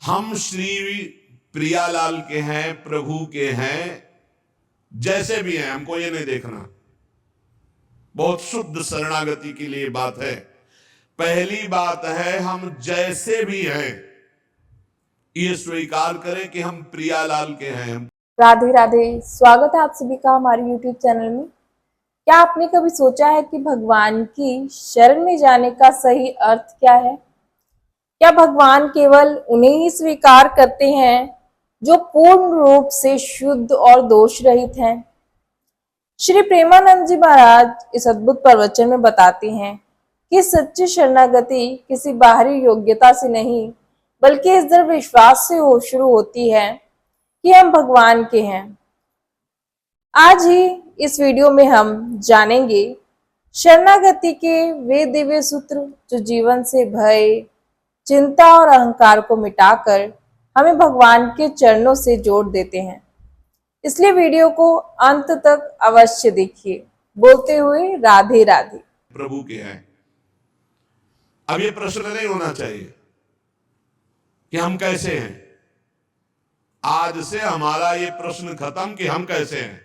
हम श्री प्रियालाल के हैं, प्रभु के हैं, जैसे भी हैं, हमको ये नहीं देखना। बहुत शुद्ध शरणागति के लिए बात है। पहली बात है हम जैसे भी हैं ये स्वीकार करें कि हम प्रियालाल के हैं। राधे राधे। स्वागत है आप सभी का हमारे YouTube चैनल में। क्या आपने कभी सोचा है कि भगवान की शरण में जाने का सही अर्थ क्या है? क्या भगवान केवल उन्हें ही स्वीकार करते हैं जो पूर्ण रूप से शुद्ध और दोष रहित हैं? श्री प्रेमानंद जी महाराज इस अद्भुत प्रवचन में बताते हैं कि सच्ची शरणागति किसी बाहरी योग्यता से नहीं बल्कि इस दृढ़ विश्वास से शुरू होती है कि हम भगवान के हैं। आज ही इस वीडियो में हम जानेंगे शरणागति के वे दिव्य सूत्र जो जीवन से भय, चिंता और अहंकार को मिटाकर हमें भगवान के चरणों से जोड़ देते हैं। इसलिए वीडियो को अंत तक अवश्य देखिए। बोलते हुए राधे राधे। प्रभु के हैं। अब ये प्रश्न नहीं होना चाहिए कि हम कैसे हैं। आज से हमारा ये प्रश्न खत्म कि हम कैसे हैं।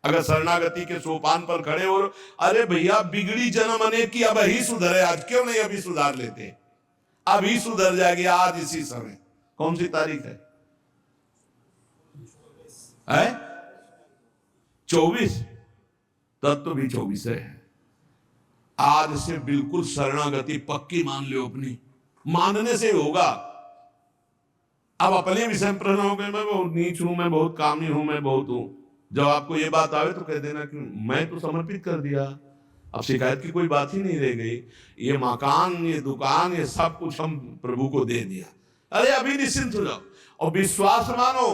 अगर शरणागति के सोपान पर खड़े और अरे भैया बिगड़ी जन्म अनेक की, अब ही सुधरे, आज क्यों नहीं अभी सुधार लेते, अभी सुधर जाएगी आज इसी समय। कौन सी तारीख है? 24। तब तो भी 24 है। आज से बिल्कुल शरणागति पक्की मान लो अपनी। मानने से होगा। अब अपने विषय में प्रश्न हो गए, मैं बहुत नीच हूं, मैं बहुत कामी हूं, मैं बहुत हूं। जब आपको ये बात आवे तो कह देना कि मैं तो समर्पित कर दिया, अब शिकायत की कोई बात ही नहीं रह गई। ये मकान, ये दुकान, ये सब कुछ हम प्रभु को दे दिया। अरे अभी निश्चिंत हो जाओ और विश्वास मानो।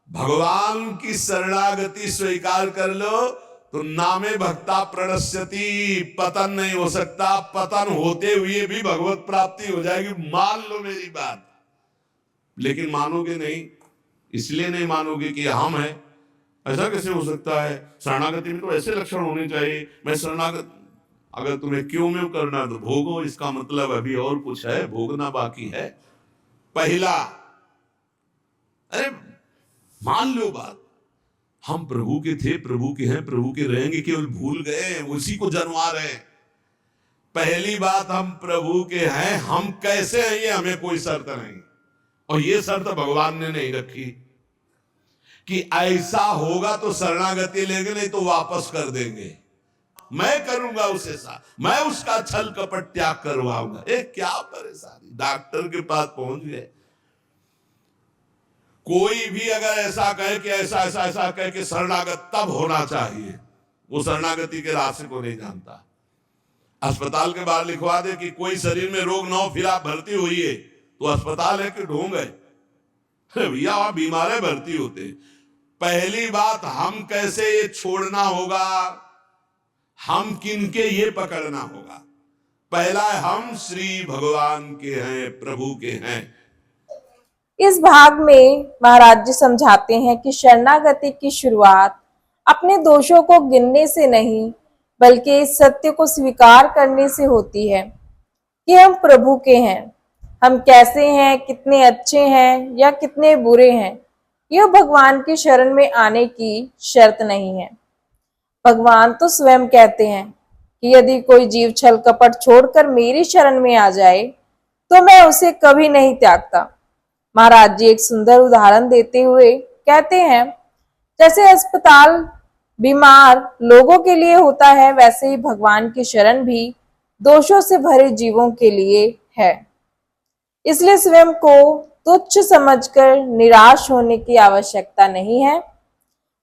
भगवान की शरणागति स्वीकार कर लो तो नामे भक्ता प्रणश्यति, पतन नहीं हो सकता। पतन होते हुए भी भगवत प्राप्ति हो जाएगी। मान लो मेरी बात। लेकिन मानोगे नहीं। इसलिए नहीं मानोगे कि हम हैं। ऐसा कैसे हो सकता है? शरणागति में तो ऐसे लक्षण होने चाहिए। मैं शरणागत, अगर तुम्हें क्यों में करना तो भोगो। इसका मतलब अभी और कुछ है, भोगना बाकी है। पहला, अरे मान लो बात, हम प्रभु के थे, प्रभु के हैं, प्रभु के रहेंगे, केवल भूल गए, उसी को जनवा रहे हैं। पहली बात, हम प्रभु के हैं। हम कैसे हैं ये हमें कोई शर्त नहीं, और ये शर्त भगवान ने नहीं रखी कि ऐसा होगा तो शरणागति लेंगे, नहीं तो वापस कर देंगे। मैं करूंगा उसे साथ, मैं उसका छल कपट त्याग करवाऊंगा। क्या परेशानी। डॉक्टर के पास पहुंच गए। कोई भी अगर ऐसा कहे कि ऐसा ऐसा ऐसा कहे कि शरणागत तब होना चाहिए, वो शरणागति के रास्ते को नहीं जानता। अस्पताल के बाहर लिखवा दे कि कोई शरीर में रोग न हो, फिर आप भर्ती हुई, तो अस्पताल है कि ढूंढ गए? भैया वहां बीमार भर्ती होते। पहली बात, हम कैसे ये छोड़ना होगा, हम किनके ये पकड़ना होगा। पहला है हम श्री भगवान के हैं, प्रभु के हैं। इस भाग में महाराज जी समझाते हैं कि शरणागति की शुरुआत अपने दोषों को गिनने से नहीं बल्कि इस सत्य को स्वीकार करने से होती है कि हम प्रभु के हैं। हम कैसे हैं, कितने अच्छे हैं या कितने बुरे हैं, यह भगवान की शरण में आने की शर्त नहीं है। भगवान तो स्वयं कहते हैं कि यदि कोई जीव छल कपट छोड़कर मेरी शरण में आ जाए तो मैं उसे कभी नहीं त्यागता। महाराज जी एक सुंदर उदाहरण देते हुए कहते हैं, जैसे अस्पताल बीमार लोगों के लिए होता है, वैसे ही भगवान की शरण भी दोषों से भरे जीवों के लिए है। इसलिए स्वयं को तुच्छ समझकर निराश होने की आवश्यकता नहीं है,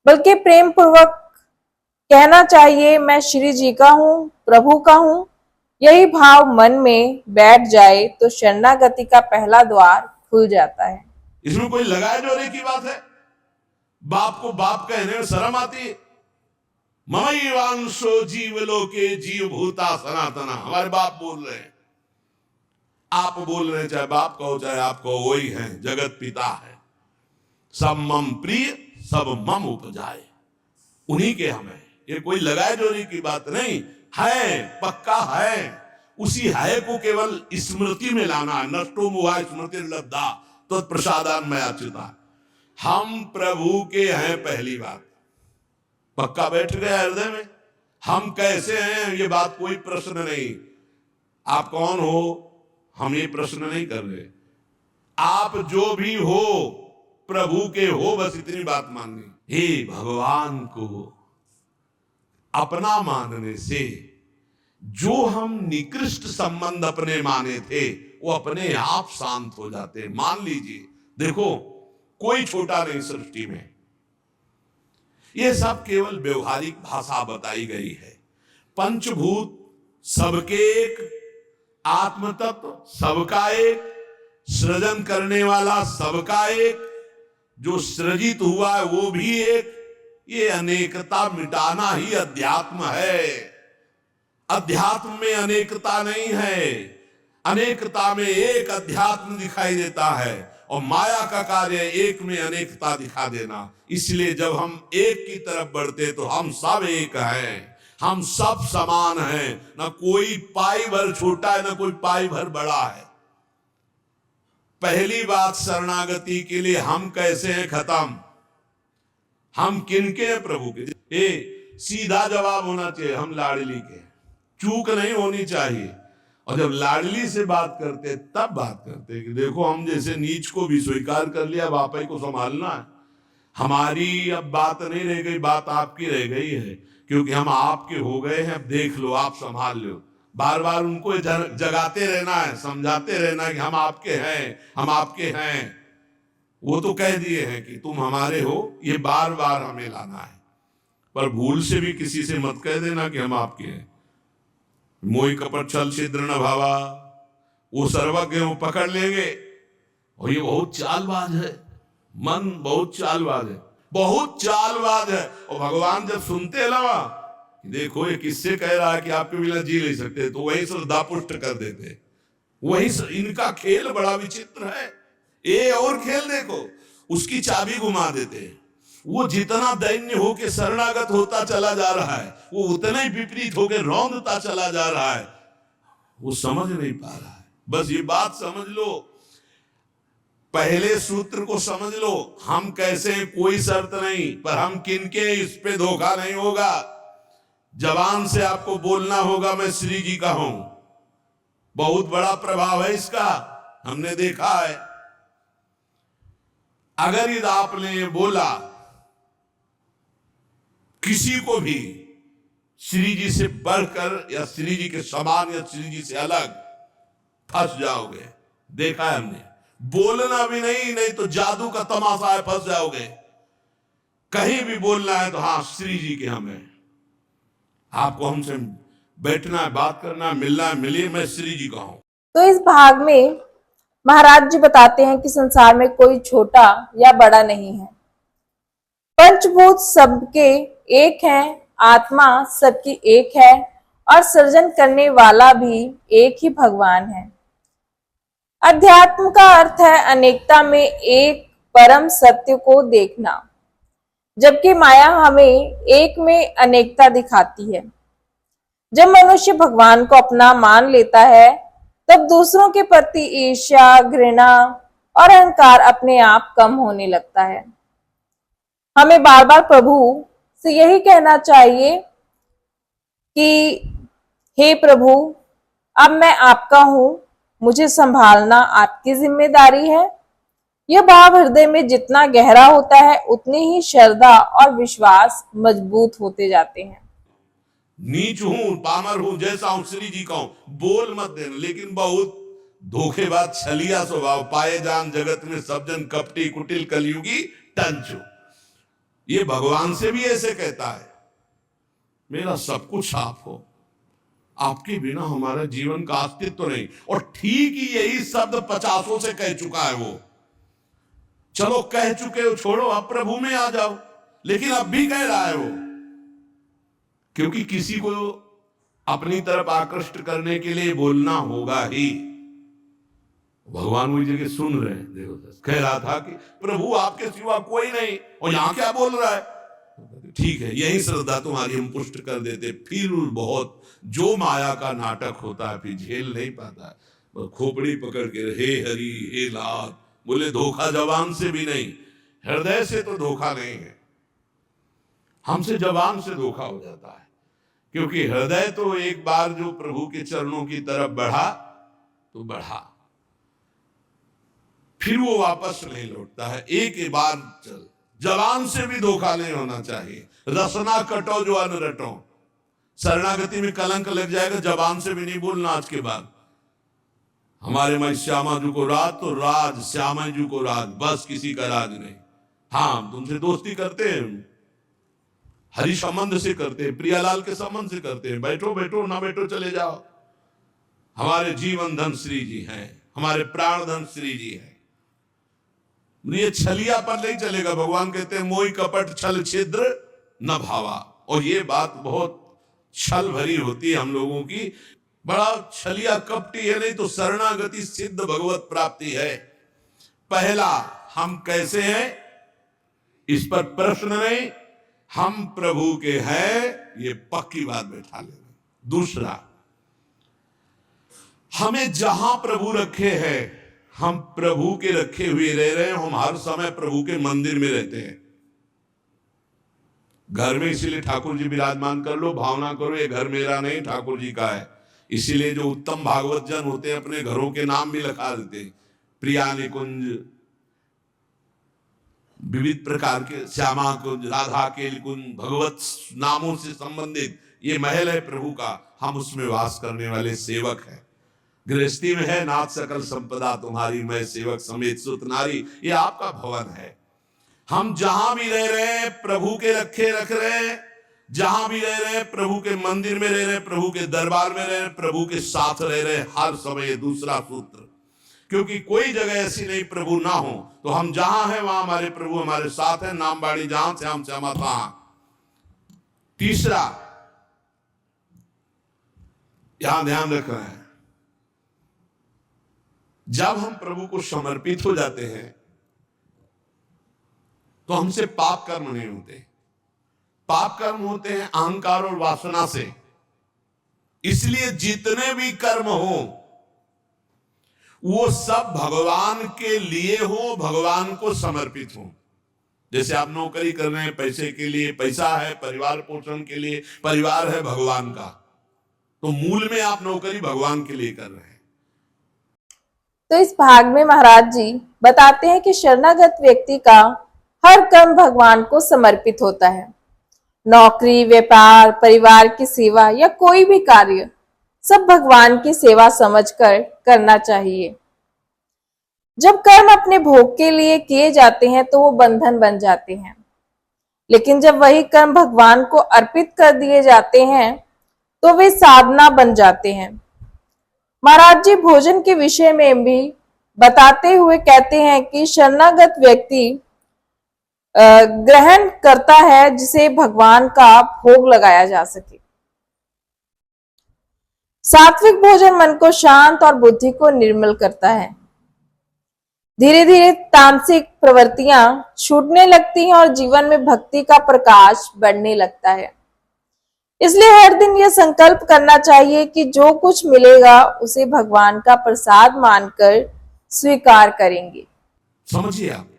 बल्कि प्रेम पूर्वक कहना चाहिए, मैं श्री जी का हूँ, प्रभु का हूँ। यही भाव मन में बैठ जाए तो शरणागति का पहला द्वार खुल जाता है। इसमें कोई लगाए जोड़े की बात है? बाप को बाप कहने में शर्म आती है। ममैवांशो जीवलोके जीव भूता सनातना। हमारे बाप बोल रहे हैं, आप बोल रहे हैं, चाहे बाप कहो चाहे आप कहो, वही है, जगत पिता है। सब मम प्रिय, सब मम उपजाए, उन्हीं के हमें। ये कोई लगाए जोड़ी की बात नहीं है, पक्का है। उसी है को केवल स्मृति में लाना है। नष्टो मुहा स्मृति लब्धा। तो प्रसादान में अच्युता। हम प्रभु के हैं, पहली बात पक्का बैठ गया हृदय में। हम कैसे हैं ये बात कोई प्रश्न नहीं। आप कौन हो हम ये प्रश्न नहीं कर रहे। आप जो भी हो प्रभु के हो, बस इतनी बात माननी। हे भगवान को अपना मानने से जो हम निकृष्ट संबंध अपने माने थे वो अपने आप शांत हो जाते हैं। मान लीजिए, देखो कोई छोटा नहीं सृष्टि में, ये सब केवल व्यवहारिक भाषा बताई गई है। पंचभूत सबके एक, आत्म तत्व सबका एक, सृजन करने वाला सबका एक, जो सृजित हुआ है वो भी एक। ये अनेकता मिटाना ही अध्यात्म है। अध्यात्म में अनेकता नहीं है, अनेकता में एक अध्यात्म दिखाई देता है और माया का कार्य एक में अनेकता दिखा देना। इसलिए जब हम एक की तरफ बढ़ते तो हम सब एक हैं, हम सब समान हैं। ना कोई पाई भर छोटा है, ना कोई पाई भर बड़ा है। पहली बात, शरणागति के लिए हम कैसे हैं खत्म। हम किनके हैं? प्रभु के। सीधा जवाब होना चाहिए, हम लाडली के। चूक नहीं होनी चाहिए। और जब लाडली से बात करते तब बात करते कि देखो हम जैसे नीच को भी स्वीकार कर लिया, बाप ही को संभालना है। हमारी अब बात नहीं रह गई, बात आपकी रह गई है, क्योंकि हम आपके हो गए हैं। अब देख लो, आप संभाल लो। बार बार उनको जगाते रहना है, समझाते रहना कि हम आपके हैं, हम आपके हैं। वो तो कह दिए हैं कि तुम हमारे हो, ये बार बार हमें लाना है। पर भूल से भी किसी से मत कह देना कि हम आपके हैं। मोहि कपट छल छिद्र न भावा, वो सर्वज्ञ वो पकड़ लेंगे। और ये बहुत चालबाज है, मन बहुत चालबाज है, बहुत चालबाज है। और भगवान जब सुनते लवा देखो ये किससे कह रहा है कि आपके बिना जी नहीं सकते, तो वही श्रद्धा पुष्ट कर देते। वही इनका खेल बड़ा विचित्र है। ये और खेल देखो, उसकी चाबी घुमा देते हैं। वो जितना दैन्य होके शरणागत होता चला जा रहा है, वो उतना ही विपरीत होके रौंदता चला जा रहा है। वो समझ नहीं पा रहा है। बस ये बात समझ लो, पहले सूत्र को समझ लो। हम कैसे, कोई शर्त नहीं, पर हम किनके, इस पे धोखा नहीं होगा। जबान से आपको बोलना होगा मैं श्री जी का हूं। बहुत बड़ा प्रभाव है इसका, हमने देखा है। अगर यदि आपने बोला किसी को भी श्री जी से बढ़कर या श्री जी के समान या श्री जी से अलग, फंस जाओगे। देखा है हमने। बोलना भी नहीं, नहीं तो जादू का तमाशा है, फंस जाओगे। कहीं भी बोलना है तो हाँ श्री जी के हमें, आपको हमसे बैठना है, बात करना है, मिलना है, मिलिए, मैं श्री जी का हूं। तो इस भाग में महाराज जी बताते हैं कि संसार में कोई छोटा या बड़ा नहीं है। पंचभूत सबके एक हैं, आत्मा सबकी एक है और सृजन करने वाला भी एक ही भगवान है। अध्यात्म का अर्थ है अनेकता में एक परम सत्य को देखना, जबकि माया हमें एक में अनेकता दिखाती है। जब मनुष्य भगवान को अपना मान लेता है, तब दूसरों के प्रति ईर्ष्या, घृणा और अहंकार अपने आप कम होने लगता है। हमें बार बार प्रभु से यही कहना चाहिए कि हे प्रभु, अब मैं आपका हूं, मुझे संभालना आपकी जिम्मेदारी है। यह भाव हृदय में जितना गहरा होता है, उतनी ही श्रद्धा और विश्वास मजबूत होते जाते हैं। नीच हूं, पामर हूं, जैसा हूं श्री जी का हूं, बोल मत देना। लेकिन बहुत धोखेबाज छलिया स्वभाव, पाए जान जगत में सब जन कपटी कुटिल कलयुगी टंचू। ये भगवान से भी ऐसे कहता है, मेरा सब कुछ आप हो, आपके बिना हमारा जीवन का अस्तित्व नहीं। और ठीक ही यही शब्द 50 से कह चुका है वो। चलो कह चुके हो, छोड़ो, अब प्रभु में आ जाओ। लेकिन अब भी कह रहा है वो, क्योंकि किसी को अपनी तरफ आकृष्ट करने के लिए बोलना होगा ही। भगवान वही जगह सुन रहे हैं। देखो कह रहा था कि प्रभु आपके सिवा कोई नहीं, और यहां क्या बोल रहा है। ठीक है, यही श्रद्धा तुम्हारी हम पुष्ट कर देते। फिर बहुत जो माया का नाटक होता है फिर झेल नहीं पाता है, खोपड़ी पकड़ के हे हरि हे लाल बोले धोखा जबान से भी नहीं, हृदय से तो धोखा नहीं है, हमसे जबान से धोखा हो जाता है। क्योंकि हृदय तो एक बार जो प्रभु के चरणों की तरफ बढ़ा तो बढ़ा, फिर वो वापस नहीं लौटता है। एक बार चल, जबान से भी धोखा नहीं होना चाहिए। रसना कटो जो अन रटो, शरणागति में कलंक लग जाएगा, जबान से भी नहीं बोलना आज के बाद। हमारे में श्यामा जी को राज तो राज, श्यामा जी को राज, बस किसी का राज नहीं। हाँ, तुमसे दोस्ती करते हैं, हरि संबंध से करते हैं, प्रियालाल के संबंध से करते हैं, बैठो बैठो, ना बैठो चले जाओ। हमारे जीवन धन श्री जी हैं, हमारे प्राण धन श्री जी हैं। ये छलिया पर नहीं चलेगा। भगवान कहते हैं मोहि कपट छल छिद्र न भावा, और ये बात बहुत छल भरी होती है हम लोगों की, बड़ा छलिया कपटी है। नहीं तो शरणागति सिद्ध भगवत प्राप्ति है। पहला, हम कैसे हैं इस पर प्रश्न नहीं, हम प्रभु के हैं ये पक्की बात बैठा लेना। दूसरा, हमें जहां प्रभु रखे हैं, हम प्रभु के रखे हुए रह रहे हैं। हम हर समय प्रभु के मंदिर में रहते हैं, घर में, इसीलिए ठाकुर जी विराजमान कर लो, भावना करो ये घर मेरा नहीं ठाकुर जी का है। इसीलिए जो उत्तम भागवत जन होते हैं अपने घरों के नाम भी लिखा देते हैं, प्रिया निकुंज, विविध प्रकार के, श्यामा कुंज, राधा के कुंज, भगवत नामों से संबंधित ये महल है प्रभु का, हम उसमें वास करने वाले सेवक हैं। गृहस्थी में है नाथ सकल संपदा तुम्हारी, मैं सेवक समेत सुत नारी, ये आपका भवन है। हम जहां भी रह रहे हैं प्रभु के रखे रख रहे हैं, जहां भी रह रहे हैं प्रभु के मंदिर में रह रहे हैं, प्रभु के दरबार में रह रहे हैं, प्रभु के साथ रह रहे हैं हर समय। दूसरा सूत्र, क्योंकि कोई जगह ऐसी नहीं प्रभु ना हो, तो हम जहां हैं वहां हमारे प्रभु हमारे साथ हैं। नाम बाड़ी जहां श्याम श्यामा तहां। तीसरा, यहां ध्यान रख रहे हैं, जब हम प्रभु को समर्पित हो जाते हैं तो हमसे पाप कर्म नहीं होते। पाप कर्म होते हैं अहंकार और वासना से। इसलिए जितने भी कर्म हो वो सब भगवान के लिए हो, भगवान को समर्पित हो। जैसे आप नौकरी कर रहे हैं पैसे के लिए, पैसा है परिवार पोषण के लिए, परिवार है भगवान का, तो मूल में आप नौकरी भगवान के लिए कर रहे हैं। तो इस भाग में महाराज जी बताते हैं कि शरणागत व्यक्ति का हर कर्म भगवान को समर्पित होता है। नौकरी, व्यापार, परिवार की सेवा या कोई भी कार्य सब भगवान की सेवा समझकर करना चाहिए। जब कर्म अपने भोग के लिए किए जाते हैं तो वो बंधन बन जाते हैं, लेकिन जब वही कर्म भगवान को अर्पित कर दिए जाते हैं तो वे साधना बन जाते हैं। महाराज जी भोजन के विषय में भी बताते हुए कहते हैं कि शरणागत व्यक्ति ग्रहण करता है जिसे भगवान का भोग लगाया जा सके। सात्विक भोजन मन को शांत और बुद्धि को निर्मल करता है। धीरे धीरे तामसिक प्रवृत्तियां छूटने लगती हैं और जीवन में भक्ति का प्रकाश बढ़ने लगता है। इसलिए हर दिन यह संकल्प करना चाहिए कि जो कुछ मिलेगा उसे भगवान का प्रसाद मानकर स्वीकार करेंगे। समझिए, आप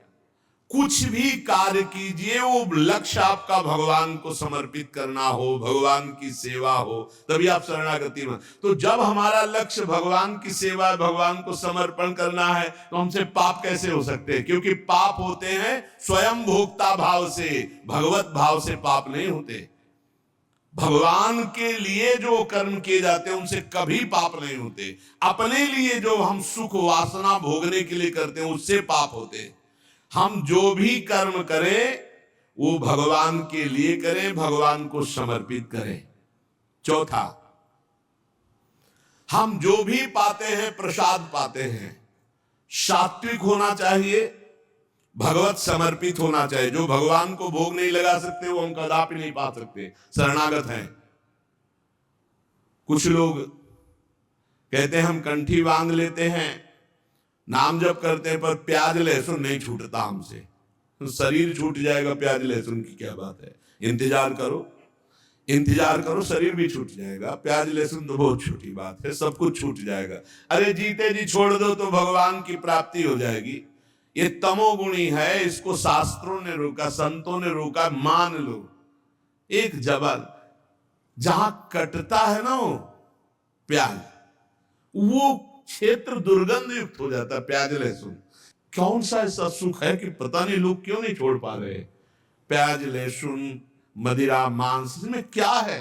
कुछ भी कार्य कीजिए, वो लक्ष्य आपका भगवान को समर्पित करना हो, भगवान की सेवा हो, तभी आप शरणागति में। तो जब हमारा लक्ष्य भगवान की सेवा, भगवान को समर्पण करना है, तो हमसे पाप कैसे हो सकते हैं? क्योंकि पाप होते हैं स्वयं भोक्ता भाव से, भगवत भाव से पाप नहीं होते। भगवान के लिए जो कर्म किए जाते हैं उनसे कभी पाप नहीं होते। अपने लिए जो हम सुख वासना भोगने के लिए करते हैं उससे पाप होते हैं। हम जो भी कर्म करें वो भगवान के लिए करें, भगवान को समर्पित करें। चौथा, हम जो भी पाते हैं प्रसाद पाते हैं, सात्विक होना चाहिए, भगवत समर्पित होना चाहिए। जो भगवान को भोग नहीं लगा सकते वो हम कदापि नहीं पा सकते, शरणागत हैं। कुछ लोग कहते हैं हम कंठी बांध लेते हैं, नाम जप करते हैं, पर प्याज लहसुन नहीं छूटता हमसे। तो शरीर छूट जाएगा, प्याज लहसुन की क्या बात है? इंतजार करो, इंतजार करो, शरीर भी छूट जाएगा। प्याज लहसुन तो बहुत छोटी बात है, सब कुछ छूट जाएगा। अरे जीते जी छोड़ दो तो भगवान की प्राप्ति हो जाएगी। ये तमोगुणी है, इसको शास्त्रों ने रोका, संतों ने रोका, मान लो। एक जबल जहां कटता है ना वो प्याज, वो क्षेत्र दुर्गंध युक्त हो जाता है। प्याज लहसुन कौन सा ऐसा सुख है कि पता नहीं लोग क्यों नहीं छोड़ पा रहे। प्याज लहसुन मदिरा मांस, इसमें क्या है?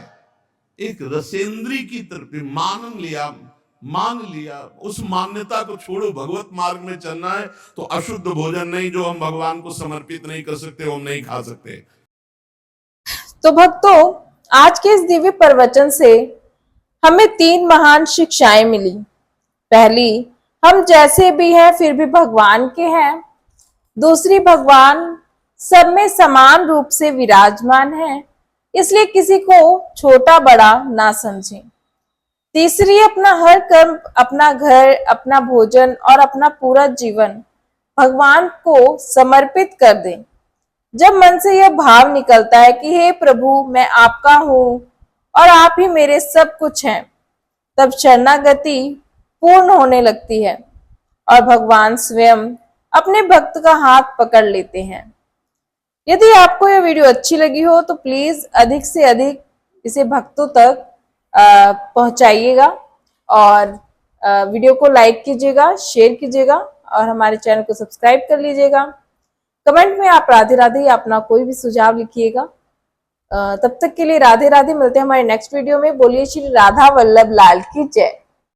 एक रसेंद्री की तरफ मान लिया। उस मान्यता को छोड़ो। भगवत मार्ग में चलना है तो अशुद्ध भोजन नहीं, जो हम भगवान को समर्पित नहीं कर सकते वो हम नहीं खा सकते। तो भक्तों, आज के इस दिव्य प्रवचन से हमें 3 महान शिक्षाएं मिली। पहली, हम जैसे भी हैं फिर भी भगवान के हैं। दूसरी, भगवान सब में समान रूप से विराजमान है, इसलिए किसी को छोटा बड़ा ना समझें। तीसरी, अपना हर कर्म, अपना घर, अपना भोजन और अपना पूरा जीवन भगवान को समर्पित कर दें। जब मन से यह भाव निकलता है कि हे प्रभु, मैं आपका हूं और आप ही मेरे सब कुछ हैं, तब शरणागति पूर्ण होने लगती है और भगवान स्वयं अपने भक्त का हाथ पकड़ लेते हैं। यदि आपको यह वीडियो अच्छी लगी हो तो प्लीज अधिक से अधिक इसे भक्तों तक पहुंचाइएगा और वीडियो को लाइक कीजिएगा, शेयर कीजिएगा और हमारे चैनल को सब्सक्राइब कर लीजिएगा। कमेंट में आप राधे राधे या अपना कोई भी सुझाव लिखिएगा। तब तक के लिए राधे राधे। मिलते हैं हमारे नेक्स्ट वीडियो में। बोलिए श्री राधा वल्लभ लाल की जय।